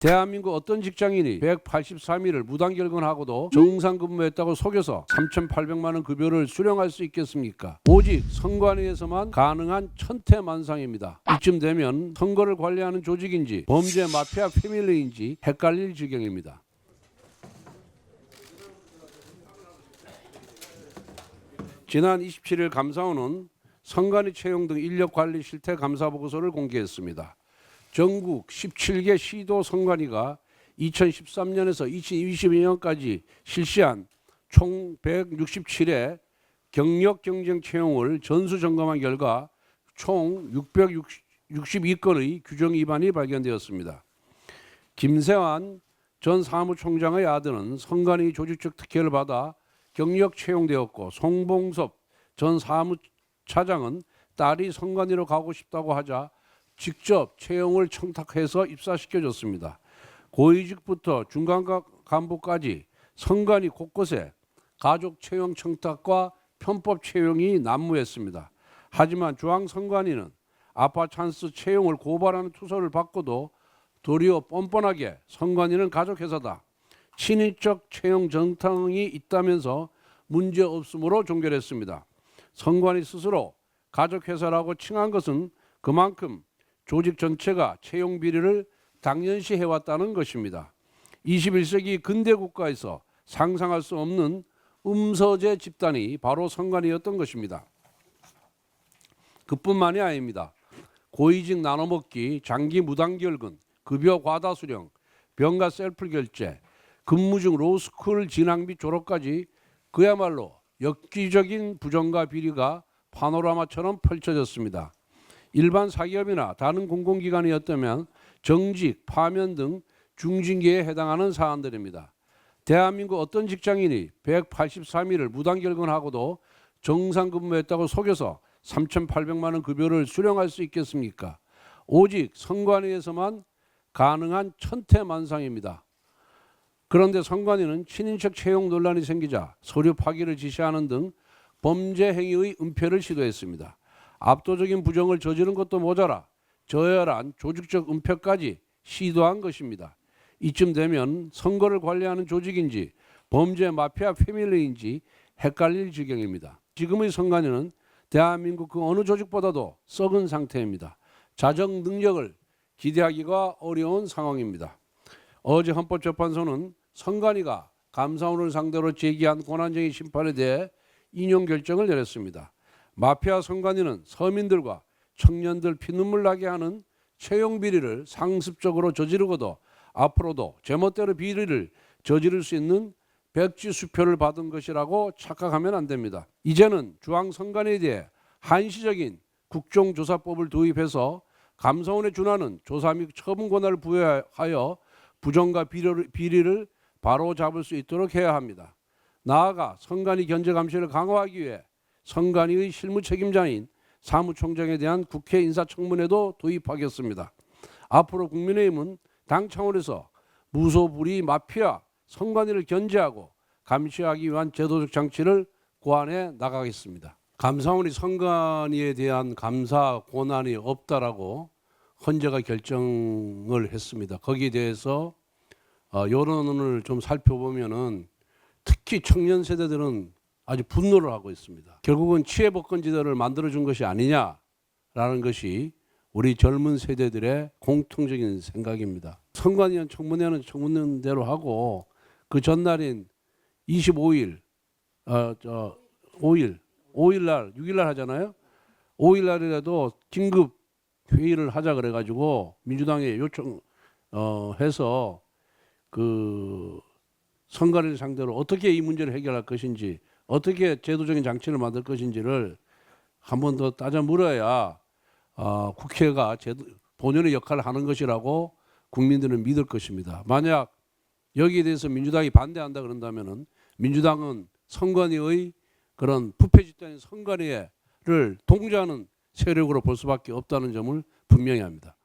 대한민국 어떤 직장인이 183일을 무단결근하고도 정상근무했다고 속여서 3,800만 원 급여를 수령할 수 있겠습니까? 오직 선관위에서만 가능한 천태만상입니다. 이쯤 되면 선거를 관리하는 조직인지 범죄 마피아 패밀리인지 헷갈릴 지경입니다. 지난 27일 감사원은 선관위 채용 등 인력관리 실태 감사보고서를 공개했습니다. 전국 17개 시도 선관위가 2013년에서 2022년까지 실시한 총 167회 경력 경쟁 채용을 전수점검한 결과 총 662건의 규정 위반이 발견되었습니다. 김세환 전 사무총장의 아들은 선관위 조직적 특혜를 받아 경력 채용되었고, 송봉섭 전 사무차장은 딸이 선관위로 가고 싶다고 하자 직접 채용을 청탁해서 입사시켜줬습니다. 고위직부터 중간 간부까지 선관위 곳곳에 가족 채용 청탁과 편법 채용이 난무했습니다. 하지만 중앙선관위는 아빠 찬스 채용을 고발하는 투서를 받고도 도리어 뻔뻔하게 선관위는 가족회사다, 친인척 채용 정탕이 있다면서 문제없음으로 종결했습니다. 선관위 스스로 가족회사라고 칭한 것은 그만큼 조직 전체가 채용 비리를 당연시 해왔다는 것입니다. 21세기 근대 국가에서 상상할 수 없는 음서제 집단이 바로 선관위였던 것입니다. 그뿐만이 아닙니다. 고위직 나눠먹기, 장기 무단결근, 급여 과다 수령, 병가 셀프 결제, 근무 중 로스쿨 진학 및 졸업까지 그야말로 엽기적인 부정과 비리가 파노라마처럼 펼쳐졌습니다. 일반 사기업이나 다른 공공기관이었다면 정직, 파면 등 중징계에 해당하는 사안들입니다. 대한민국 어떤 직장인이 183일을 무단결근하고도 정상근무했다고 속여서 3,800만 원 급여를 수령할 수 있겠습니까? 오직 선관위에서만 가능한 천태만상입니다. 그런데 선관위는 친인척 채용 논란이 생기자 서류 파기를 지시하는 등 범죄 행위의 은폐를 시도했습니다. 압도적인 부정을 저지른 것도 모자라 저열한 조직적 은폐까지 시도한 것입니다. 이쯤 되면 선거를 관리하는 조직인지 범죄 마피아 패밀리인지 헷갈릴 지경입니다. 지금의 선관위는 대한민국 그 어느 조직보다도 썩은 상태입니다. 자정 능력을 기대하기가 어려운 상황입니다. 어제 헌법재판소는 선관위가 감사원을 상대로 제기한 권한쟁의 심판에 대해 인용 결정을 내렸습니다. 마피아 선관위는 서민들과 청년들 피눈물 나게 하는 채용 비리를 상습적으로 저지르고도 앞으로도 제멋대로 비리를 저지를 수 있는 백지수표를 받은 것이라고 착각하면 안 됩니다. 이제는 중앙선관위에 대해 한시적인 국정조사법을 도입해서 감사원에 준하는 조사 및 처분 권한을 부여하여 부정과 비리를 바로잡을 수 있도록 해야 합니다. 나아가 선관위 견제 감시를 강화하기 위해 선관위의 실무 책임자인 사무총장에 대한 국회 인사청문회도 도입하겠습니다. 앞으로 국민의힘은 당 차원에서 무소불위 마피아 선관위를 견제하고 감시하기 위한 제도적 장치를 고안해 나가겠습니다. 감사원이 선관위에 대한 감사 권한이 없다라고 헌재가 결정을 했습니다. 거기에 대해서 여론을 좀 살펴보면은 특히 청년 세대들은 아주 분노를 하고 있습니다. 결국은 치해복권지대를 만들어준 것이 아니냐라는 것이 우리 젊은 세대들의 공통적인 생각입니다. 선관위원 청문회는 청문회대로 하고 그 전날인 25일, 5일 날, 6일 날 하잖아요. 5일 날이라도 긴급 회의를 하자 그래가지고 민주당에 요청해서 그 선관위를 상대로 어떻게 이 문제를 해결할 것인지, 어떻게 제도적인 장치를 만들 것인지를 한 번 더 따져 물어야 국회가 본연의 역할을 하는 것이라고 국민들은 믿을 것입니다. 만약 여기에 대해서 민주당이 반대한다 그런다면은 민주당은 선관위의 그런 부패 집단인 선관위를 통제하는 세력으로 볼 수밖에 없다는 점을 분명히 합니다.